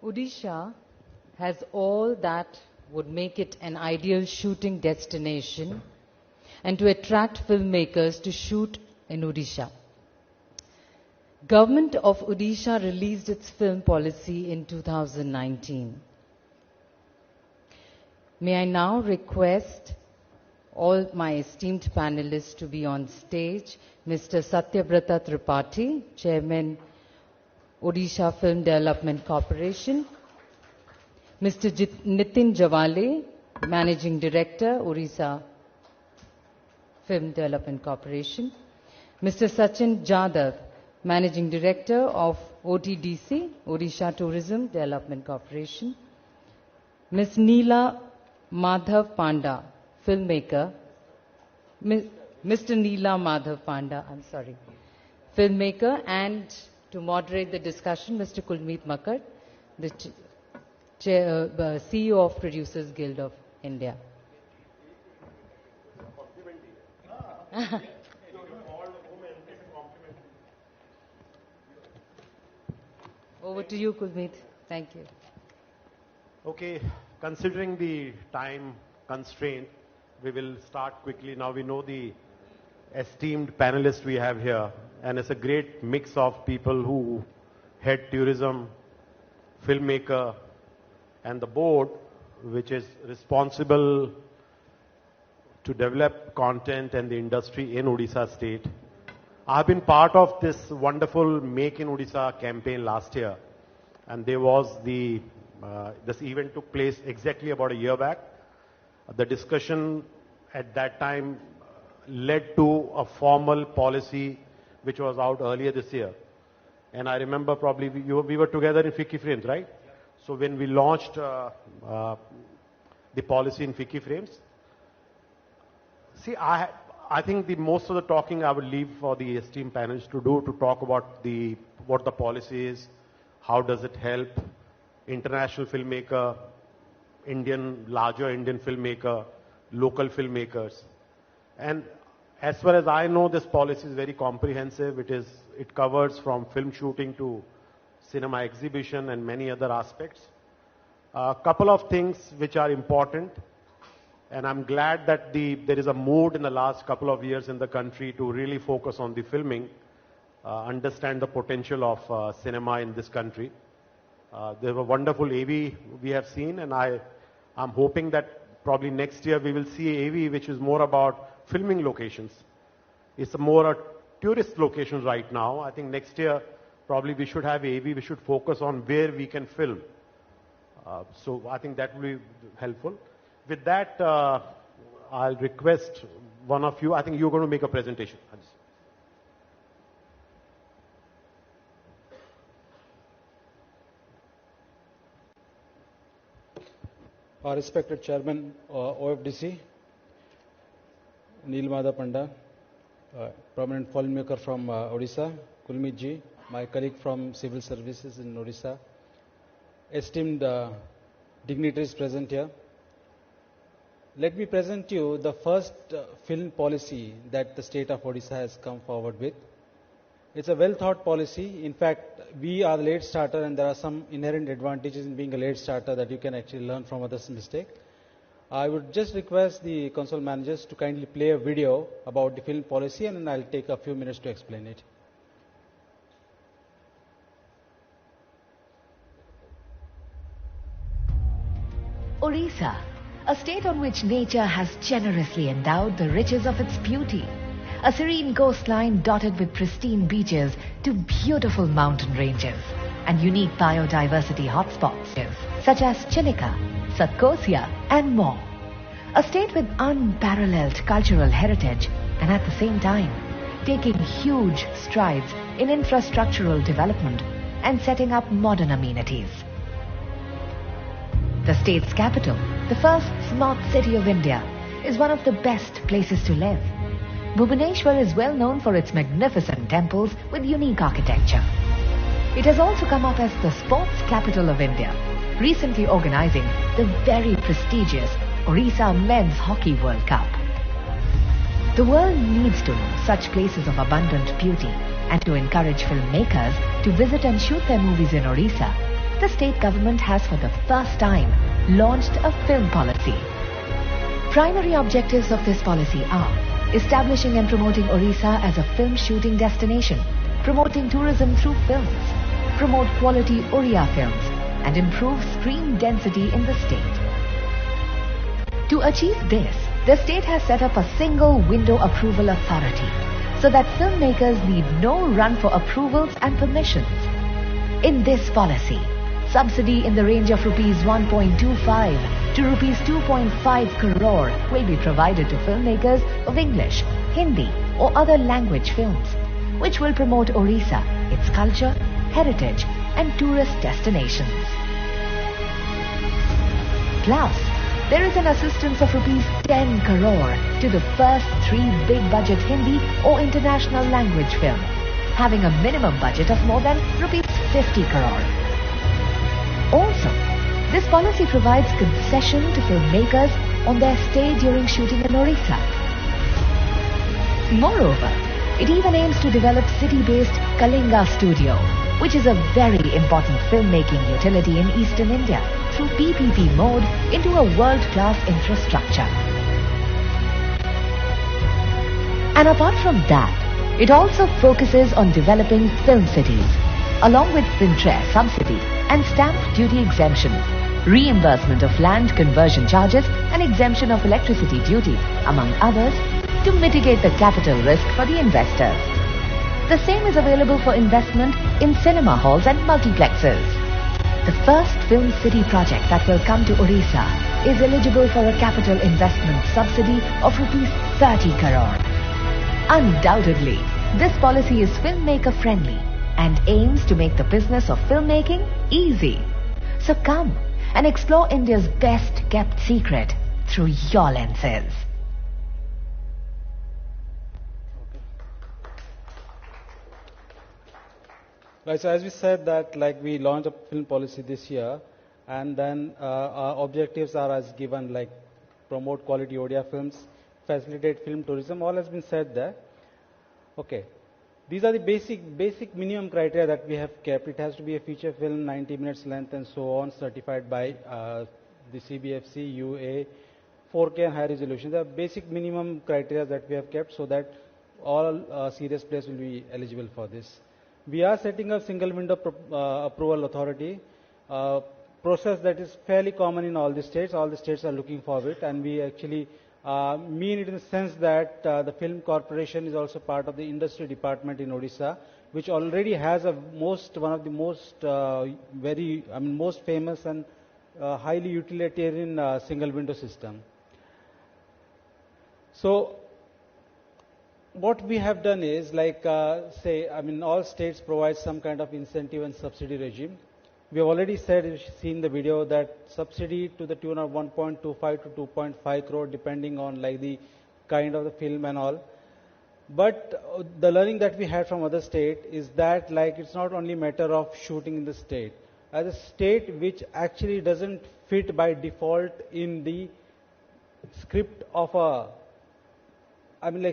Odisha has all that would make it an ideal shooting destination and to attract filmmakers to shoot in Odisha. Government of Odisha released its film policy in 2019. May I now request all my esteemed panelists to be on stage. Mr. Satyabrata Tripathi, Chairman, Odisha Film Development Corporation. Mr. Nitin Javale, Managing Director, Odisha Film Development Corporation. Mr. Sachin Jadhav, Managing Director of OTDC, Odisha Tourism Development Corporation. Ms. Neela Madhav Panda, filmmaker. Mr. Neela Madhav Panda, filmmaker, and to moderate the discussion, Mr. Kulmeet Makkar, the CEO of Producers Guild of India. Over to you, Kulmeet. Thank you. Okay, considering the time constraint, we will start quickly. Now we know the esteemed panelists we have here, and it's a great mix of people who head tourism, filmmaker, and the board, which is responsible to develop content and the industry in Odisha state. I've been part of this wonderful Make in Odisha campaign last year, and there was this event took place exactly about a year back. The discussion at that time led to a formal policy which was out earlier this year. And I remember probably we were together in FICCI Frames, right? So when we launched the policy in FICCI Frames, see, I think most of the talking I will leave for the esteemed panelists to do, to talk about what the policy is, how does it help international filmmaker, larger Indian filmmaker, local filmmakers. And as far as I know, this policy is very comprehensive. It covers from film shooting to cinema exhibition and many other aspects. A couple of things which are important, and I'm glad that there is a mood in the last couple of years in the country to really focus on the filming, understand the potential of cinema in this country. There were wonderful AV we have seen, and I'm hoping that probably next year we will see AV which is more about filming locations. It's more a tourist locations right now. I think next year probably we should have AV, we should focus on where we can film. So I think that will be helpful. With that, I'll request one of you, I think you're going to make a presentation. Our respected Chairman, OFDC, Neel Madhav Panda, prominent filmmaker from Odisha, Kulmeet ji, my colleague from Civil Services in Odisha, esteemed dignitaries present here. Let me present you the first film policy that the state of Odisha has come forward with. It's a well-thought policy. In fact, we are the late starter, and there are some inherent advantages in being a late starter that you can actually learn from others' mistake. I would just request the console managers to kindly play a video about the film policy, and then I'll take a few minutes to explain it. Odisha, a state on which nature has generously endowed the riches of its beauty. A serene coastline dotted with pristine beaches to beautiful mountain ranges and unique biodiversity hotspots such as Chilika, Satkosia and more. A state with unparalleled cultural heritage and at the same time taking huge strides in infrastructural development and setting up modern amenities. The state's capital, the first smart city of India, is one of the best places to live. Bhubaneswar is well known for its magnificent temples with unique architecture. It has also come up as the sports capital of India, recently organizing the very prestigious Odisha Men's Hockey World Cup. The world needs to know such places of abundant beauty, and to encourage filmmakers to visit and shoot their movies in Odisha, the state government has for the first time launched a film policy. Primary objectives of this policy are establishing and promoting Orissa as a film shooting destination, promoting tourism through films, promote quality Oriya films, and improve screen density in the state. To achieve this, the state has set up a single window approval authority so that filmmakers need no run for approvals and permissions. In this policy, subsidy in the range of rupees 1.25 to rupees 2.5 crore will be provided to filmmakers of English, Hindi or other language films, which will promote Orissa, its culture, heritage and tourist destinations. Plus, there is an assistance of rupees 10 crore to the first 3 big budget Hindi or international language films, having a minimum budget of more than rupees 50 crore. Also, this policy provides concession to filmmakers on their stay during shooting in Orissa. Moreover, it even aims to develop city-based Kalinga Studio, which is a very important filmmaking utility in Eastern India, through PPP mode into a world-class infrastructure. And apart from that, it also focuses on developing film cities, along with Fintrare subsidy and stamp duty exemption, reimbursement of land conversion charges and exemption of electricity duty, among others, to mitigate the capital risk for the investors. The same is available for investment in cinema halls and multiplexes. The first film city project that will come to Orissa is eligible for a capital investment subsidy of rupees 30 crore. Undoubtedly, this policy is filmmaker friendly and aims to make the business of filmmaking easy. So come and explore India's best kept secret through your lenses. Right, so as we said that like we launched a film policy this year, and then our objectives are as given, like promote quality Odia films, facilitate film tourism, all has been said there. Okay, these are the basic minimum criteria that we have kept. It has to be a feature film, 90 minutes length and so on, certified by the CBFC, UA, 4K and high resolution. The basic minimum criteria that we have kept so that all serious players will be eligible for this. We are setting up single window approval authority, process that is fairly common in all the states. All the states are looking for it, and we actually mean it in the sense that the film corporation is also part of the industry department in Odisha, which already has one of the most famous and highly utilitarian single window system. So what we have done is like all states provide some kind of incentive and subsidy regime. We have already seen the video that subsidy to the tune of 1.25 to 2.5 crore depending on like the kind of the film and all. But the learning that we had from other state is that like it's not only a matter of shooting in the state. As a state which actually doesn't fit by default in the script of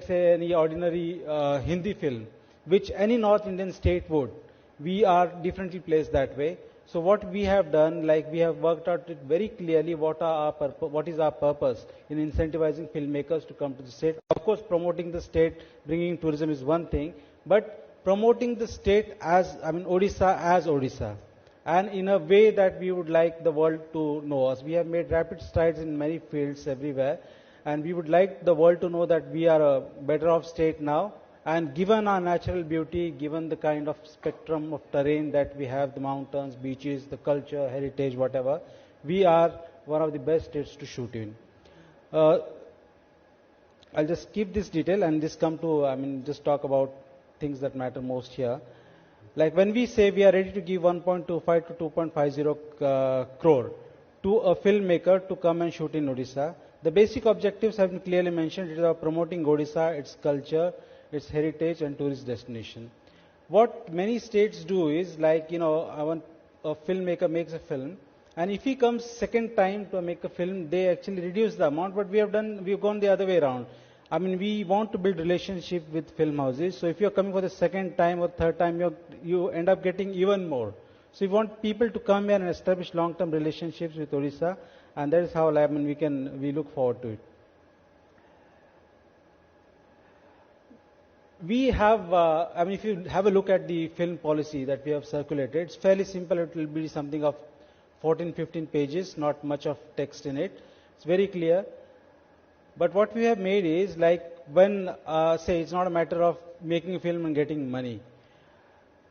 say any ordinary Hindi film, which any North Indian state would. We are differently placed that way. So what we have done, like we have worked out it very clearly what is our purpose in incentivizing filmmakers to come to the state. Of course, promoting the state, bringing tourism is one thing, but promoting the state as, Odisha as Odisha. And in a way that we would like the world to know us. We have made rapid strides in many fields everywhere. And we would like the world to know that we are a better off state now. And given our natural beauty, given the kind of spectrum of terrain that we have, the mountains, beaches, the culture, heritage, whatever, we are one of the best states to shoot in. I'll just skip this detail and just come to, just talk about things that matter most here. Like when we say we are ready to give 1.25 to 2.50 crore to a filmmaker to come and shoot in Odisha, the basic objectives have been clearly mentioned. It is about promoting Odisha, its culture, its heritage and tourist destination. What many states do is like, a filmmaker makes a film, and if he comes second time to make a film, they actually reduce the amount, but we've gone the other way around. We want to build relationship with film houses, so if you're coming for the second time or third time, you end up getting even more. So we want people to come here and establish long-term relationships with Odisha, and that is how we look forward to it. We have, if you have a look at the film policy that we have circulated, it's fairly simple. It will be something of 14, 15 pages, not much of text in it. It's very clear. But what we have made is like when, say, it's not a matter of making a film and getting money.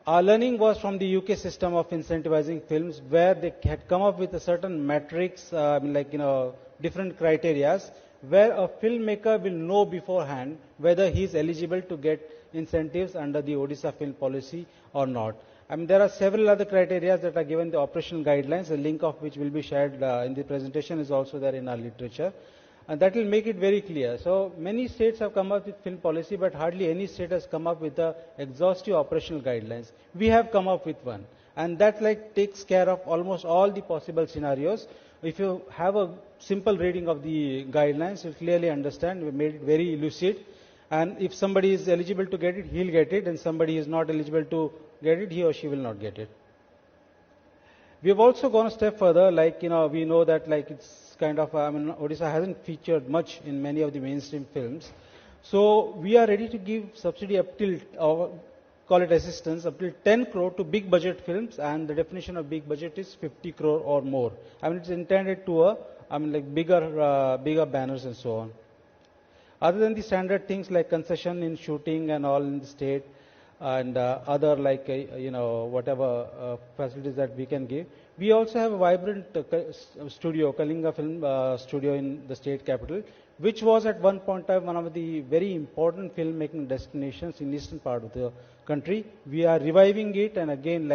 Our learning was from the UK system of incentivizing films, where they had come up with a certain metrics, different criterias, where a filmmaker will know beforehand whether he is eligible to get incentives under the Odisha film policy or not. There are several other criteria that are given in the operational guidelines, a link of which will be shared in the presentation is also there in our literature. And that will make it very clear. So many states have come up with film policy, but hardly any state has come up with the exhaustive operational guidelines. We have come up with one, and that takes care of almost all the possible scenarios. If you have a simple reading of the guidelines, you'll clearly understand. We made it very lucid. And if somebody is eligible to get it, he'll get it, and somebody is not eligible to get it, he or she will not get it. We have also gone a step further, we know that it's kind of, Odisha hasn't featured much in many of the mainstream films. So we are ready to give subsidy up till, call it assistance, up till 10 crore to big budget films, and the definition of big budget is 50 crore or more. It's intended to bigger banners and so on. Other than the standard things like concession in shooting and all in the state, and other whatever facilities that we can give. We also have a vibrant studio, Kalinga Film Studio in the state capital, which was at one point of one of the very important filmmaking destinations in eastern part of the country. We are reviving it, and again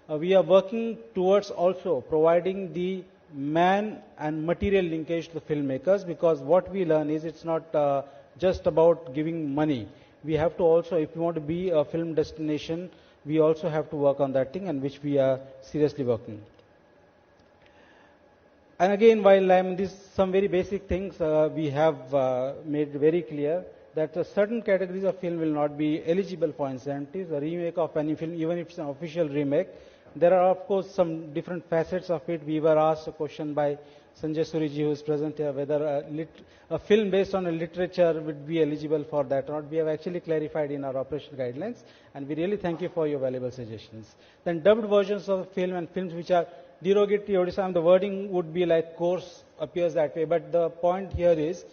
we are working towards also providing the man and material linkage to the filmmakers, because what we learn is it's not just about giving money. We have to also, if we want to be a film destination, we also have to work on that thing, and which we are seriously working. And again, while these some very basic things, we have made very clear that certain categories of film will not be eligible for incentives. A remake of any film, even if it's an official remake, there are of course some different facets of it. We were asked a question by Sanjay Suriji, who is present here, whether a film based on a literature would be eligible for that or not. We have actually clarified in our operational guidelines, and we really thank you for your valuable suggestions. Then dubbed versions of the film and films which are derogatory Odisha, the wording would be like course appears that way, but the point here is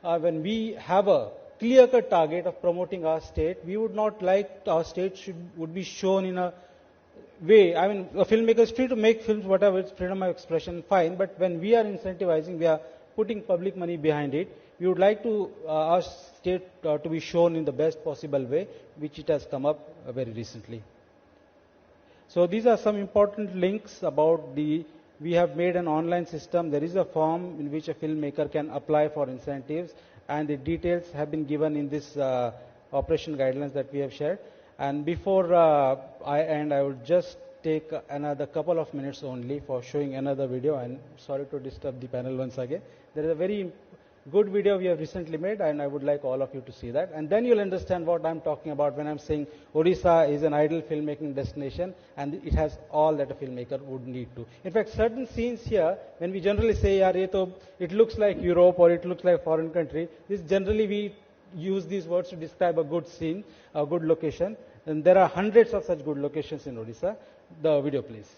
when we have a clear-cut target of promoting our state, we would not like our state would be shown in a way. A filmmaker is free to make films, whatever, it's freedom of expression, fine, but when we are incentivizing, we are putting public money behind it, we would like to our state to be shown in the best possible way, which it has come up very recently. So these are some important links about we have made an online system. There is a form in which a filmmaker can apply for incentives, and the details have been given in this operation guidelines that we have shared. And before I end, I would just take another couple of minutes only for showing another video. And sorry to disturb the panel once again. There is a very good video we have recently made, and I would like all of you to see that. And then you'll understand what I'm talking about when I'm saying Odisha is an ideal filmmaking destination, and it has all that a filmmaker would need to. In fact, certain scenes here, when we generally say, it looks like Europe or it looks like a foreign country, this generally we use these words to describe a good scene, a good location. And there are hundreds of such good locations in Odisha. The video, please.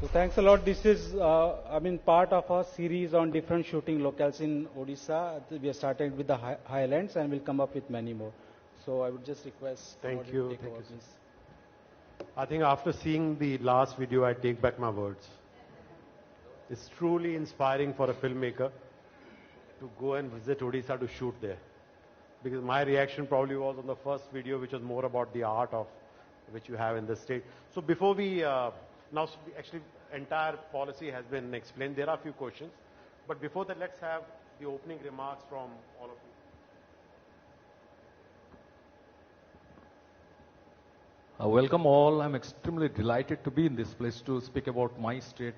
So thanks a lot. This is, part of our series on different shooting locales in Odisha. We have started with the Highlands and we'll come up with many more. So I would just request. Thank Modi you. to take Thank over, you, sir. please. I think after seeing the last video, I take back my words. It's truly inspiring for a filmmaker to go and visit Odisha to shoot there. Because my reaction probably was on the first video, which was more about the art of which you have in the state. So before we, actually entire policy has been explained. There are a few questions. But before that, let's have the opening remarks from all of you. Welcome all. I'm extremely delighted to be in this place to speak about my state,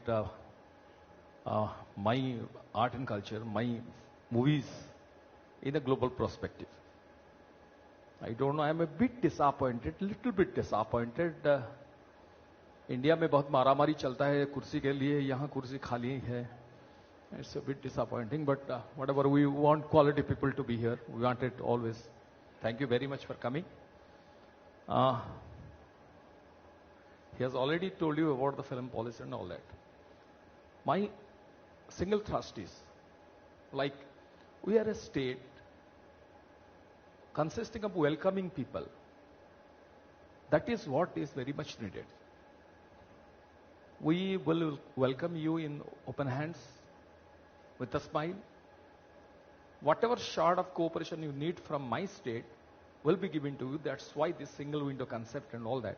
my art and culture, my movies in a global perspective. I don't know, I'm a bit disappointed, little bit disappointed. India में बहुत मारामारी चलता है कुर्सी के लिए, यहाँ कुर्सी खाली है. It's a bit disappointing, but whatever, we want quality people to be here. We want it always. Thank you very much for coming. He has already told you about the film policy and all that. My single thrust is, like, we are a state consisting of welcoming people. That is what is very much needed. We will welcome you in open hands, with a smile. Whatever sort of cooperation you need from my state will be given to you. That's why this single window concept and all that.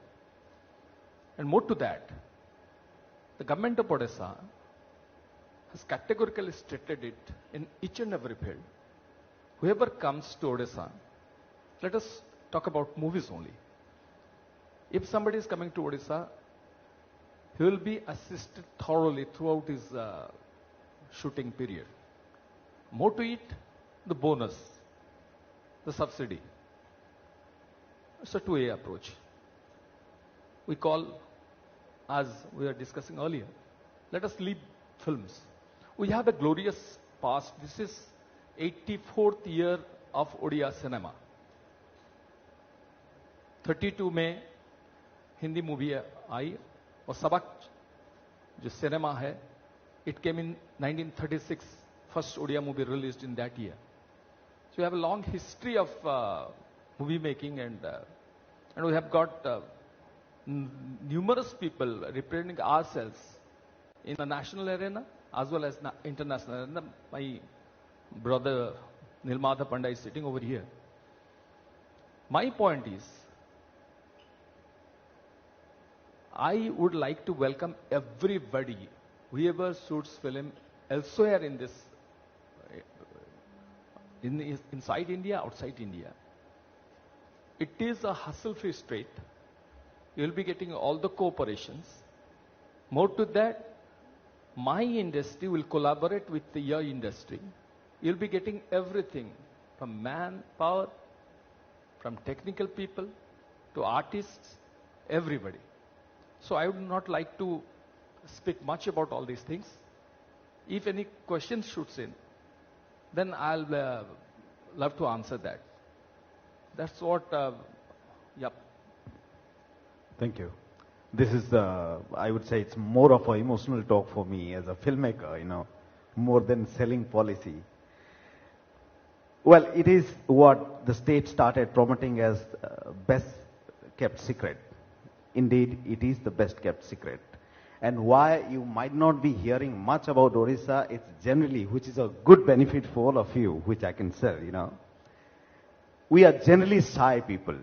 And more to that, the government of Odisha has categorically stated it in each and every field. Whoever comes to Odisha, let us talk about movies only. If somebody is coming to Odisha, he will be assisted thoroughly throughout his shooting period. More to it, the bonus, the subsidy. It's a two-way approach. We call, as we were discussing earlier, let us leave films. We have a glorious past. This is 84th year of Odia cinema. 32 में Hindi movie आई और सबक जो cinema है, it came in 1936, first Odia movie released in that year. So we have a long history of movie making, and we have got numerous people representing ourselves in the national arena as well as international arena. My brother Nilmadha Pandey is sitting over here. My point is, I would like to welcome everybody, whoever shoots film elsewhere in this, inside India, outside India. It is a hustle-free state. You will be getting all the cooperations. More to that, my industry will collaborate with your industry. You'll be getting everything from manpower, from technical people to artists, everybody. So I would not like to speak much about all these things. If any questions shoots in, then I'll love to answer that. That's what, yep. Thank you. This is, I would say it's more of an emotional talk for me as a filmmaker, more than selling policy. Well, it is what the state started promoting as best kept secret. Indeed, it is the best kept secret. And why you might not be hearing much about Odisha, it's generally, which is a good benefit for all of you, which I can sell, We are generally shy people,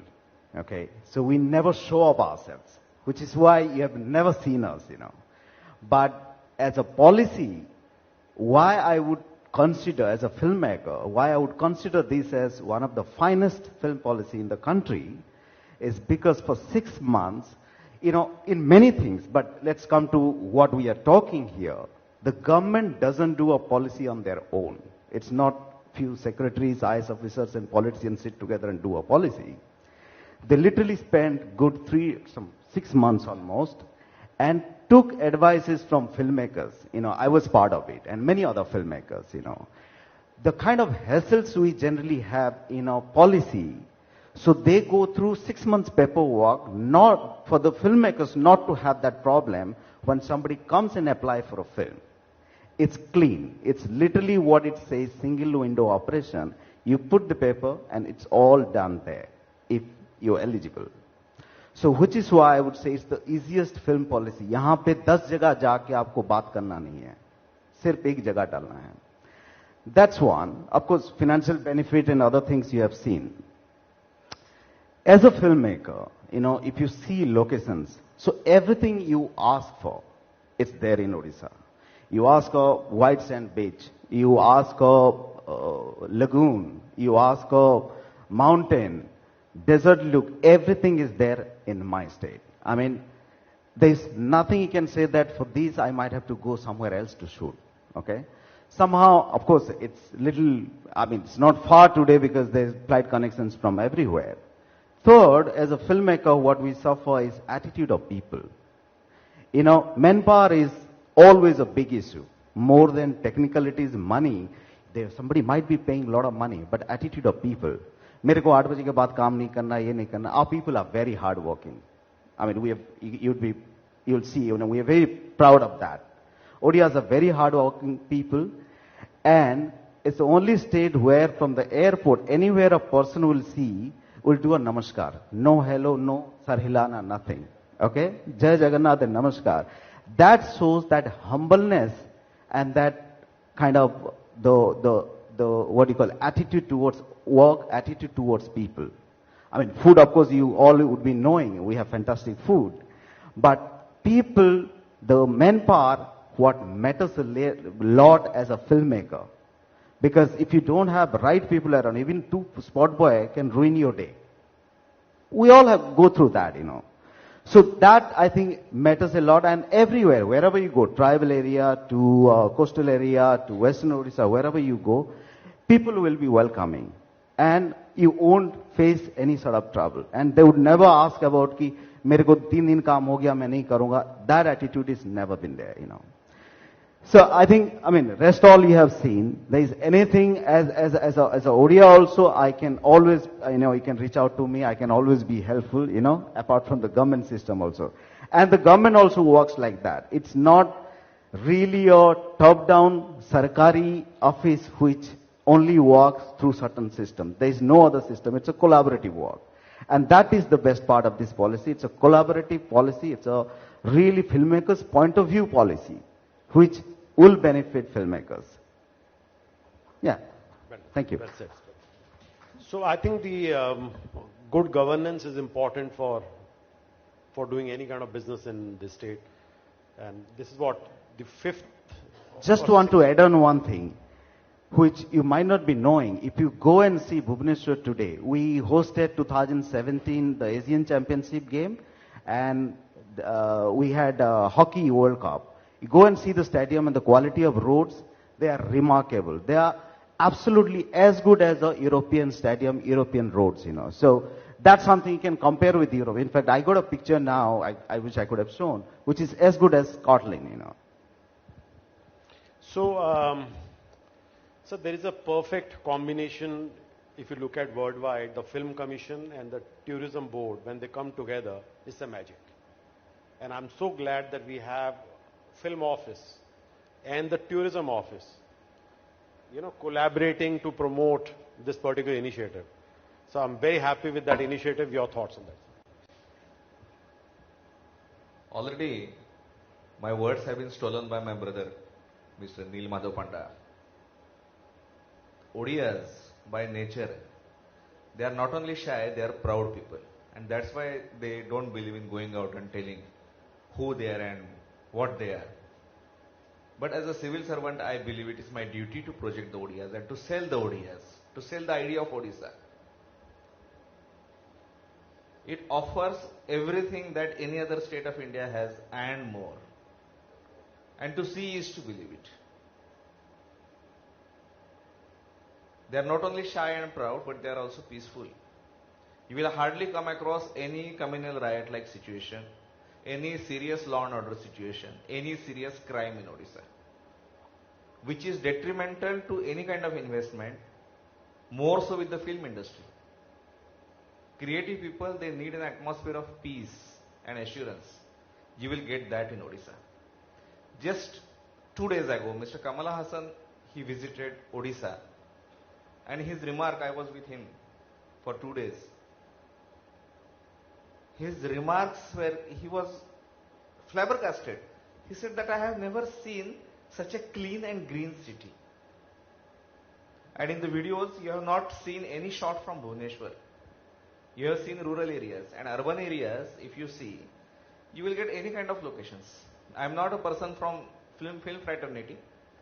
okay? So we never show up ourselves, which is why you have never seen us, But as a policy, why I would consider, as a filmmaker, why I would consider this as one of the finest film policy in the country is because for 6 months, in many things, but let's come to what we are talking here. The government doesn't do a policy on their own. It's not few secretaries, IAS officers and politicians sit together and do a policy. They literally spent good 6 months almost and took advices from filmmakers. I was part of it and many other filmmakers, The kind of hassles we generally have in our policy, so they go through 6 months paperwork, not for the filmmakers not to have that problem. when somebody comes and apply for a film, it's clean. It's literally what it says, single window operation. You put the paper and it's all done there if you're eligible. So which is why I would say it's the easiest film policy. यहाँ पे 10 जगह जाके आपको बात करना नहीं है, सिर्फ एक जगह डालना है. That's one. Of course, financial benefit and other things you have seen. As a filmmaker, if you see locations, so everything you ask for, it's there in Odisha. You ask a white sand beach, you ask a lagoon, you ask a mountain, desert look, everything is there in my state. I mean, there's nothing you can say that for these I might have to go somewhere else to shoot. Okay? Somehow, of course, it's it's not far today because there's flight connections from everywhere. Third, as a filmmaker, what we suffer is attitude of people. Manpower is always a big issue. More than technicalities, money. Somebody might be paying a lot of money, but attitude of people. मेरे को 8 बजे के बाद काम नहीं करना, ये नहीं करना. Our people are very hardworking. I mean, you'll see, we are very proud of that. Odias are very hardworking people, and it's the only state where from the airport, anywhere a person will do a namaskar. No hello, no sarhilana, nothing. Okay? Jai Jagannath and namaskar. That shows that humbleness and that kind of attitude towards work, attitude towards people. I mean, food, of course, you all would be knowing. We have fantastic food. But people, the manpower, what matters a lot as a filmmaker. Because if you don't have right people around, even 2 spot boy can ruin your day. We all have go through that, So that, I think, matters a lot. And everywhere, wherever you go, tribal area to coastal area to Western Odisha, wherever you go, people will be welcoming. And you won't face any sort of trouble. And they would never ask about ki mere ko 3 din kaam ho gaya, main nahi karunga. That attitude is never been there, So I think, rest all you have seen. There is anything as a Odia also, I can always, you can reach out to me. I can always be helpful, apart from the government system also. And the government also works like that. It's not really a top-down Sarkari office which only works through certain system. There is no other system. It's a collaborative work. And that is the best part of this policy. It's a collaborative policy. It's a really filmmakers' point of view policy, which will benefit filmmakers. Yeah. Thank you. That's it. So I think the good governance is important for doing any kind of business in this state. And this is what the 5th. Just want to add on one thing, which you might not be knowing. If you go and see Bhubaneswar today, we hosted 2017 the Asian Championship game, and we had Hockey World Cup. You go and see the stadium and the quality of roads, they are remarkable. They are absolutely as good as a European stadium, European roads, So that's something you can compare with Europe. In fact, I got a picture now, I wish I could have shown, which is as good as Scotland, So, so there is a perfect combination. If you look at worldwide, the Film Commission and the Tourism Board, when they come together, it's a magic. And I'm so glad that we have Film Office and the Tourism Office, collaborating to promote this particular initiative. So I'm very happy with that initiative. Your thoughts on that? Already, my words have been stolen by my brother, Mr. Neel Madhav Panda. Odias, by nature, they are not only shy, they are proud people. And that's why they don't believe in going out and telling who they are and what they are. But as a civil servant, I believe it is my duty to project the Odias and to sell the Odias, to sell the idea of Odisha. It offers everything that any other state of India has and more. And to see is to believe it. They are not only shy and proud, but they are also peaceful. You will hardly come across any communal riot-like situation, any serious law and order situation, any serious crime in Odisha, which is detrimental to any kind of investment, more so with the film industry. Creative people, they need an atmosphere of peace and assurance. You will get that in Odisha. Just 2 days ago, Mr. Kamala Hassan, he visited Odisha, and his remark, I was with him for 2 days. His remarks were, he was flabbergasted. He said that I have never seen such a clean and green city. And in the videos, you have not seen any shot from Bhubaneswar. You have seen rural areas and urban areas. If you see, you will get any kind of locations. I am not a person from film fraternity,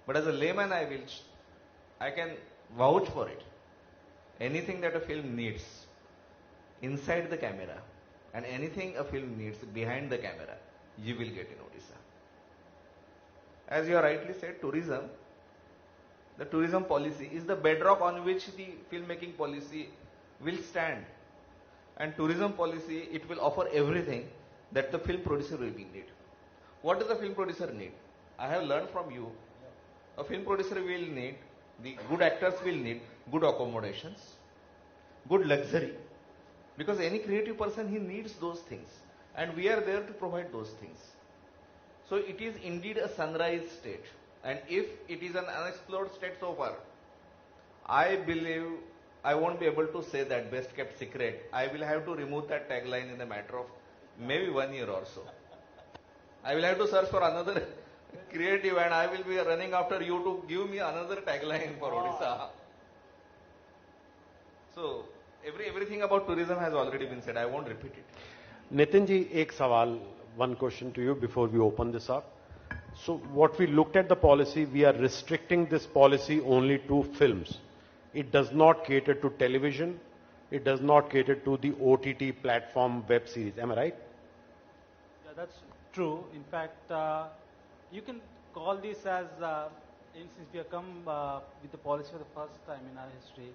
but as a layman, I can vouch for it. Anything that a film needs inside the camera and anything a film needs behind the camera, you will get in Odisha. As you have rightly said, tourism, the tourism policy is the bedrock on which the filmmaking policy will stand. And tourism policy, it will offer everything that the film producer will need. What does the film producer need? I have learned from you, a film producer will need, the good actors will need good accommodations, good luxury. Because any creative person, he needs those things. And we are there to provide those things. So it is indeed a sunrise state. And if it is an unexplored state so far, I believe I won't be able to say that best kept secret. I will have to remove that tagline in a matter of maybe 1 year or so. I will have to search for another creative, and I will be running after you to give me another tagline for Odisha. So everything about tourism has already been said. I won't repeat it. Nitin ji, ek sawal, one question to you before we open this up. So what we looked at the policy, we are restricting this policy only to films. It does not cater to television. It does not cater to the OTT platform web series. Am I right? Yeah, that's true. In fact, you can call this as, since we have come with the policy for the first time in our history,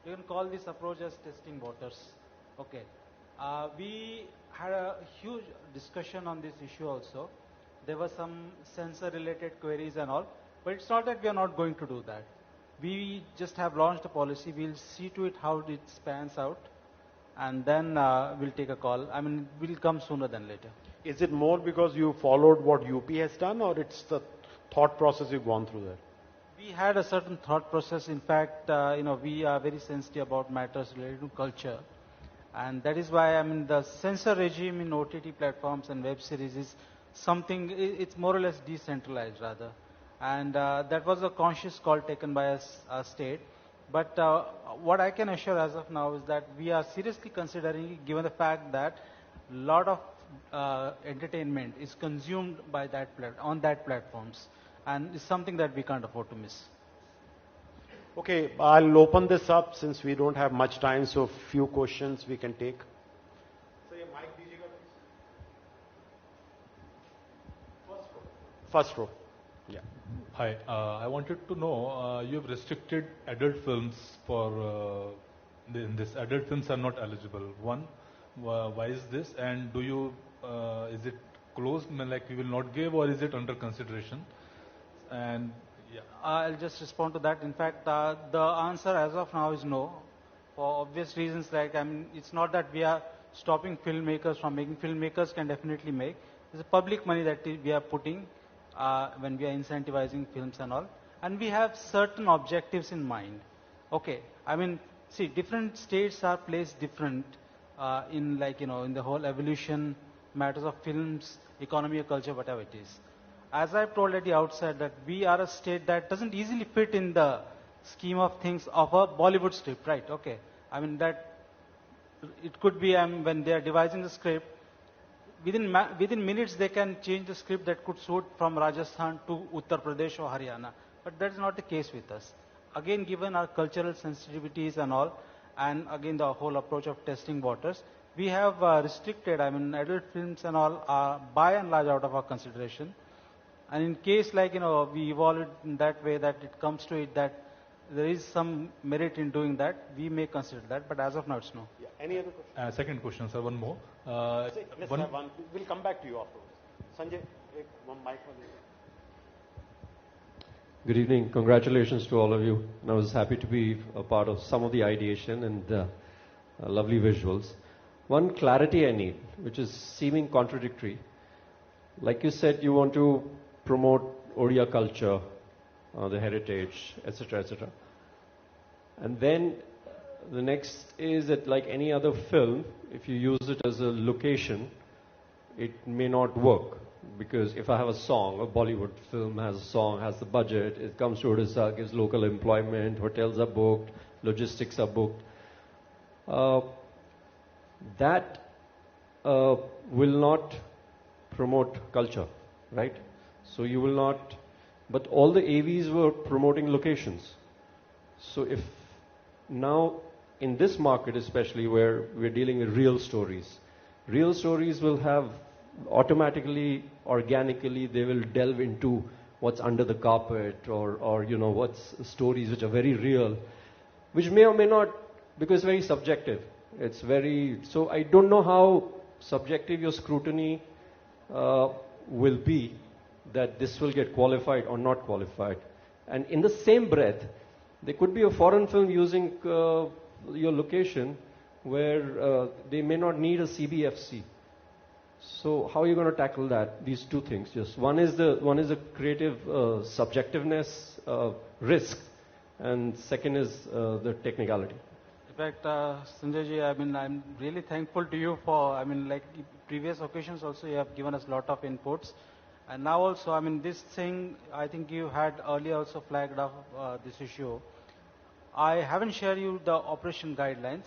you can call this approach as testing waters. Okay. We had a huge discussion on this issue also. There were some censor-related queries and all, but it's not that we are not going to do that. We just have launched a policy. We'll see to it how it spans out, and then we'll take a call. I mean, it will come sooner than later. Is it more because you followed what UP has done, or it's the thought process you've gone through there? We had a certain thought process. In fact, we are very sensitive about matters related to culture. And that is why, I mean, the censor regime in OTT platforms and web series is something, it's more or less decentralized rather. And that was a conscious call taken by us, our state. But what I can assure as of now is that we are seriously considering, given the fact that a lot of entertainment is consumed by that on that platforms, and it's something that we can't afford to miss. Okay, I'll open this up since we don't have much time, so few questions we can take. So, mic दीजिएगा please. First row. Yeah. Hi, I wanted to know, you've restricted adult films for, in this, adult films are not eligible. One, why is this? And do you, is it closed, like we will not give, or is it under consideration? And yeah. I'll just respond to that. In fact, the answer as of now is no. For obvious reasons, like, I mean, it's not that we are stopping filmmakers from making. Filmmakers can definitely make. It's public money that we are putting when we are incentivizing films and all. And we have certain objectives in mind. Okay. I mean, see, different states are placed different in, like, in the whole evolution matters of films, economy or culture, whatever it is. As I've told at the outset, that we are a state that doesn't easily fit in the scheme of things of a Bollywood script, right? Okay. I mean, that it could be when they are devising the script, within minutes they can change the script that could suit from Rajasthan to Uttar Pradesh or Haryana. But that is not the case with us. Again, given our cultural sensitivities and all, and again the whole approach of testing waters, we have restricted, I mean, adult films and all are by and large out of our consideration. And in case, like, we evolve it in that way that it comes to it that there is some merit in doing that, we may consider that, but as of now it's no. Yeah. Any other question? Second question, sir, one more. Let's have one. We'll come back to you afterwards. Sanjay, one mic for you. Good evening. Congratulations to all of you. And I was happy to be a part of some of the ideation and lovely visuals. One clarity I need, which is seeming contradictory. Like you said, you want to promote Odia culture, the heritage, etc., etc. And then the next is that, like any other film, if you use it as a location, it may not work. Because if I have a song, a Bollywood film has a song, has the budget, it comes to Odisha, gives local employment, hotels are booked, logistics are booked. That will not promote culture, right? So you will not, but all the AVs were promoting locations. So if now in this market especially where we're dealing with real stories will have automatically, organically, they will delve into what's under the carpet or you know, what's stories which are very real, which may or may not, because it's very subjective. It's very, so I don't know how subjective your scrutiny will be that this will get qualified or not qualified. And in the same breath, there could be a foreign film using your location where they may not need a CBFC. So how are you going to tackle that? These two things. Just one is the creative subjectiveness risk, and second is the technicality. In fact, Sanjay ji, I mean, I'm really thankful to you for, I mean, like previous occasions also, you have given us a lot of inputs. And now also, I mean, this thing, I think you had earlier also flagged up this issue. I haven't shared you the operation guidelines.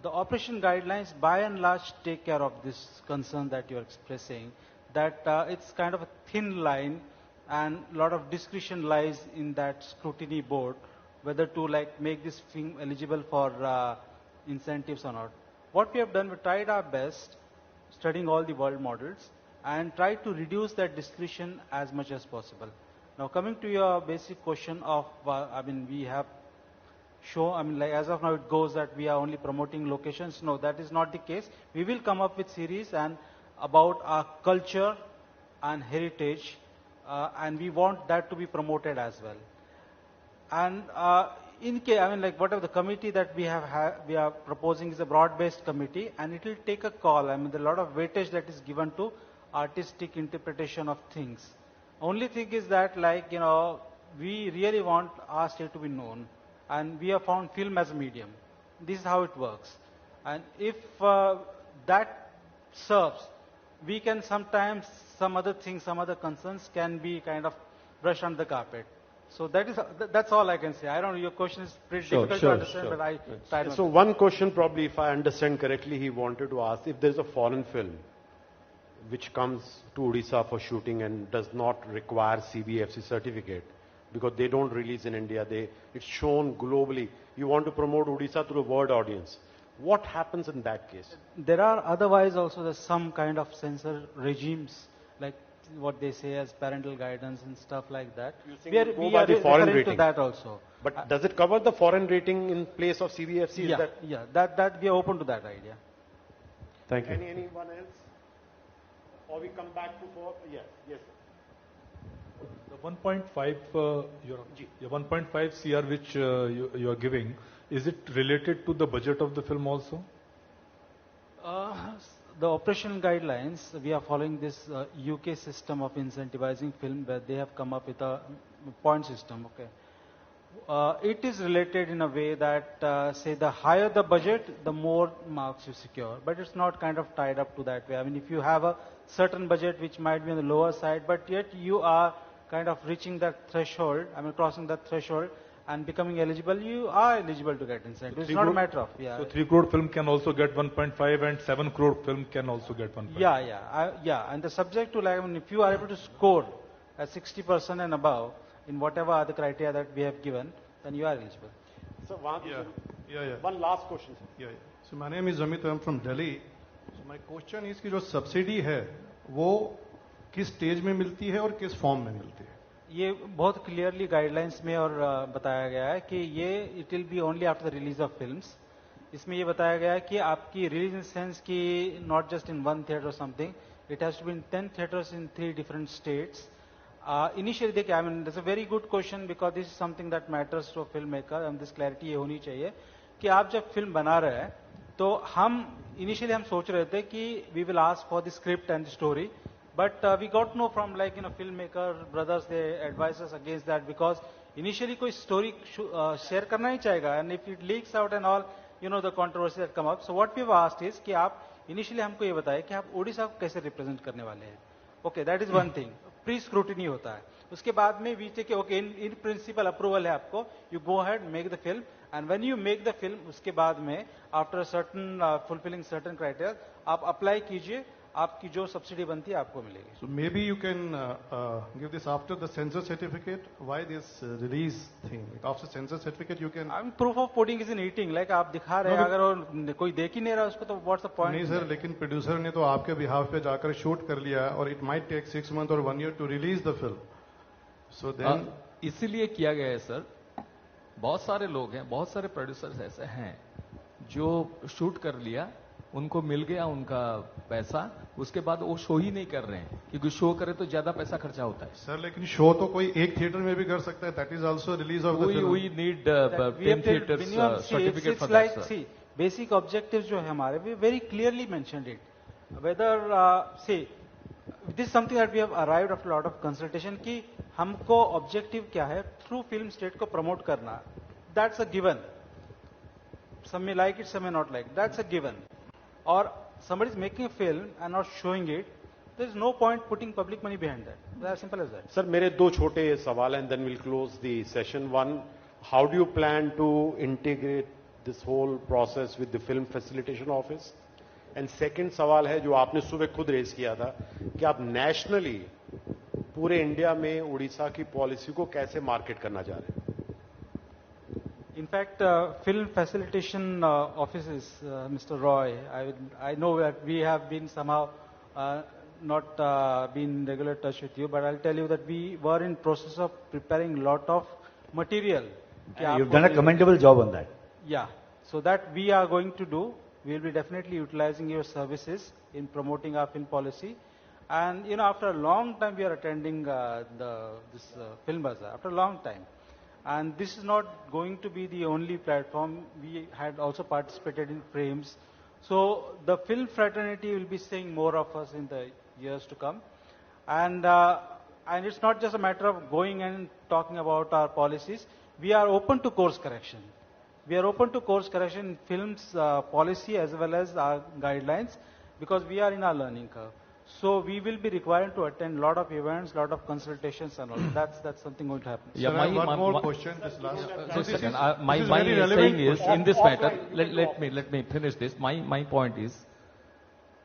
The operation guidelines, by and large, take care of this concern that you're expressing, that it's kind of a thin line and a lot of discretion lies in that scrutiny board, whether to like make this thing eligible for incentives or not. What we have done, we tried our best, studying all the world models, and tried to reduce that discretion as much as possible. Now, coming to your basic question of, I mean, we have show, I mean, like as of now it goes that we are only promoting locations. No, that is not the case. We will come up with series and about our culture and heritage, and we want that to be promoted as well. And in case, I mean, like whatever the committee that we are proposing is a broad-based committee, and it will take a call. I mean, there is a lot of weightage that is given to artistic interpretation of things. Only thing is that, like, you know, we really want our state to be known. And we have found film as a medium. This is how it works. And if that serves, we can sometimes, some other things, some other concerns can be kind of brushed under the carpet. So that's all I can say. I don't know, your question is pretty difficult to understand, but I tried. So one question probably, if I understand correctly, he wanted to ask if there's a foreign film which comes to Odisha for shooting and does not require CBFC certificate, because they don't release in India, it's shown globally. You want to promote Odisha to the world audience. What happens in that case? There are otherwise also there's some kind of censor regimes, like what they say as parental guidance and stuff like that. We are referring to that also. But does it cover the foreign rating in place of CBFC? Yeah, that we are open to that idea. Thank you. Anyone else? Or we come back to yes. The 1.5, your 1.5 CR which you are giving, is it related to the budget of the film also? The operational guidelines, we are following this UK system of incentivizing film where they have come up with a point system. Okay, it is related in a way that say the higher the budget, the more marks you secure. But it's not kind of tied up to that way. I mean, if you have a certain budget which might be on the lower side, but yet you are kind of reaching that threshold, I mean crossing that threshold and becoming eligible, you are eligible to get incentive. So it's not a matter of, So 3 crore film can also get 1.5 and 7 crore film can also get 1.5. Yeah. And the subject to, like, I mean, if you are able to score at 60% and above in whatever other criteria that we have given, then you are eligible. So one last question. So my name is Amit, I'm from Delhi. So my question is कि जो subsidy है, वो किस stage में मिलती है और किस फॉर्म में मिलती है? ये बहुत क्लियरली गाइडलाइंस में और बताया गया है कि ये it will be only after the release of films. इसमें ये बताया गया है कि आपकी रिलीज इन सेंस की not just in one theatre और something, it has to be in 10 theatres in 3 different states. Initially देखिए, I mean that's a very good question because this is something that matters to film maker and this clarity ये होनी चाहिए कि आप जब film बना रहे हैं तो हम इनिशियली हम सोच रहे थे कि we will ask for the script and story But we got to know from filmmaker brothers, they advise us against that because initially कोई story share करना ही चाहेगा, and if it leaks out and all, the controversy that come up. So what we've asked is कि आप initially हमको ये बताएं कि आप ओडिशा को कैसे represent करने वाले हैं. Okay, that is one thing. Pre scrutiny होता है. उसके बाद में we take okay in principle approval है आपको. You go ahead, make the film, and when you make the film, उसके बाद में after a certain fulfilling certain criteria, आप apply कीजिए. आपकी जो सब्सिडी बनती है आपको मिलेगी. So maybe you can give this after the censor certificate. Why this release thing? Like after censor certificate you can. I mean, proof of pudding is in eating. Like आप दिखा रहे हैं, अगर वो कोई देख ही नहीं रहा उसको तो what's the point? नहीं सर, लेकिन प्रोड्यूसर ने तो आपके बिहाफ पे जाकर शूट कर लिया और it might take 6 months or 1 year to release the film. So then. इसीलिए किया गया है सर. बहुत सारे लोग हैं, बहुत सारे प्रोड्यूसर्स ऐसे हैं जो शूट कर लिया, उनको मिल गया उनका पैसा, उसके बाद वो शो ही नहीं कर रहे हैं क्योंकि शो करे तो ज्यादा पैसा खर्चा होता है. सर लेकिन शो तो कोई एक थिएटर में भी कर सकता है. That is also release of the film. We need 10 theatres certificate for that sir. Basic objective जो है हमारे, we very clearly mentioned it. Whether this something that we have arrived after lot of consultation कि हमको objective क्या है, through film state को promote करना. That's a given. Some may like it, some may not like. That's a given. Or somebody is making a film and not showing it, there is no point putting public money behind that. It's as simple as that. Sir, मेरे दो छोटे सवाल हैं, then we'll close the session. One, how do you plan to integrate this whole process with the film facilitation office? And second सवाल है जो आपने सुबह खुद रेज किया था कि आप नेशनली पूरे इंडिया में उड़ीसा की पॉलिसी को कैसे मार्केट करना चाह रहे हैं. In fact, film facilitation offices, Mr. Roy, I know that we have been somehow not been in regular touch with you, but I'll tell you that we were in process of preparing a lot of material. You've done a commendable job on that. Yeah, so that we are going to do. We will be definitely utilizing your services in promoting our film policy. And after a long time, we are attending this film bazaar. After a long time. And this is not going to be the only platform. We had also participated in frames. So the film fraternity will be seeing more of us in the years to come. And it's not just a matter of going and talking about our policies. We are open to course correction. We are open to course correction in films policy as well as our guidelines because we are in our learning curve. So we will be required to attend a lot of events, lot of consultations and all. That's something going to happen. Yeah, one more question. This last. My saying is in this matter. Let me finish this. My point is,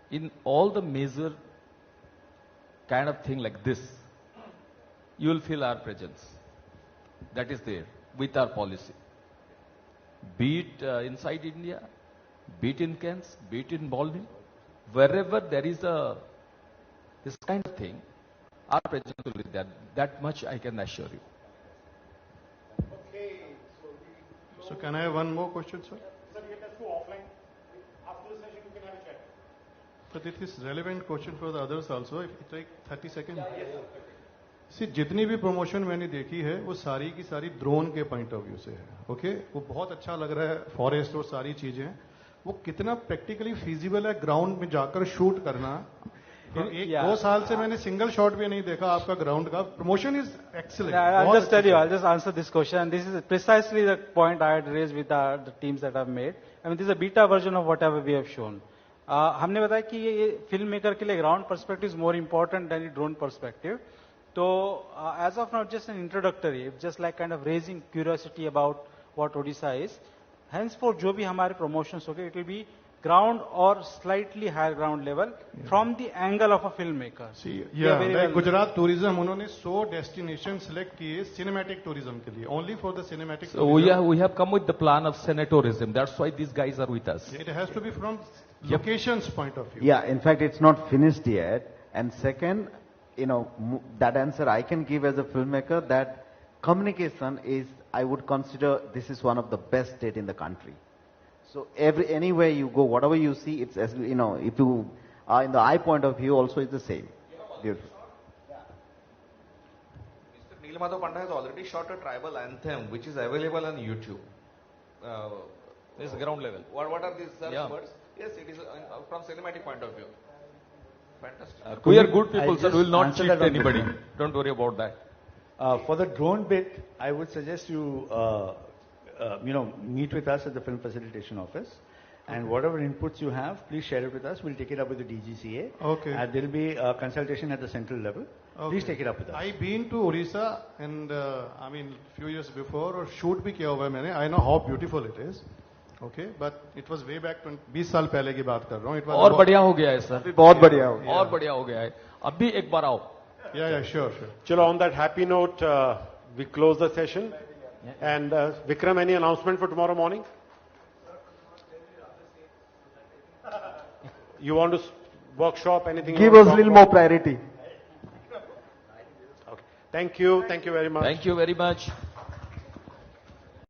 in all the major kind of thing like this, you will feel our presence. That is there with our policy. Be it inside India, be it in Cairns, be it in Balmain, wherever there is this kind of thing, our presence will be there. That much I can assure you. Okay. So can I have one more question, sir? Sir, you can go offline. After the session, you can have a chat. But it is relevant question for the others also. If it take 30 seconds. See, जितनी भी promotion मैंने देखी है वो सारी की सारी drone के पॉइंट ऑफ व्यू से है. ओके, वो बहुत अच्छा लग रहा है, फॉरेस्ट और सारी चीजें. वो कितना प्रैक्टिकली फीजिबल है ग्राउंड में जाकर शूट करना. 1-2 साल से मैंने सिंगल शॉट भी नहीं देखा आपका ग्राउंड का. Promotion is excellent. I'll just tell you, I'll just answer this question. And this is precisely the point I had raised with the teams that I've made. I mean, this is a beta version of whatever we have shown. हमने बताया कि ये film maker के लिए ground perspective is more important than drone perspective. तो as of not just an introductory, just like kind of raising curiosity about what Odisha is. henceforth जो भी हमारे प्रमोशंस हो गए, it will be ground or slightly higher ground level from the angle of a filmmaker. like Gujarat tourism, उन्होंने 100 destination select किए cinematic tourism के लिए, only for the cinematic so tourism. we have come with the plan of cinetourism. That's why these guys are with us. It has to be from locations point of view. Yeah, in fact, it's not finished yet. And second, that answer I can give as a filmmaker, that communication is, I would consider this is one of the best state in the country. So anywhere you go, whatever you see, it's as if you are in the eye point of view, also it's the same. Beautiful. Mr. Neelamadhav Panda has already shot a tribal anthem, which is available on YouTube. This is ground level. What are these words? Yes, it is from cinematic point of view. Fantastic. We are good people, sir. I'll We will not just cheat answer that on anybody. this. Don't worry about that. For the drone bit, I would suggest you, meet with us at the Film Facilitation Office. And whatever inputs you have, please share it with us. We'll take it up with the DGCA. Okay. And there will be a consultation at the central level. Okay. Please take it up with us. I've been to Orissa and few years before और shoot भी किया हुआ है मैंने. I know how beautiful it is. Okay, but it was way back 20 साल पहले की बात कर रहा हूँ. It was और बढ़िया हो गया है सर. बहुत बढ़िया हो गया. और बढ़िया हो गया है. अब भी एक बार आओ. Yeah, sure. Chalo, on that happy note, we close the session. And Vikram, any announcement for tomorrow morning? You want to workshop anything? Give us a little more priority. Okay. Thank you very much. Thank you very much.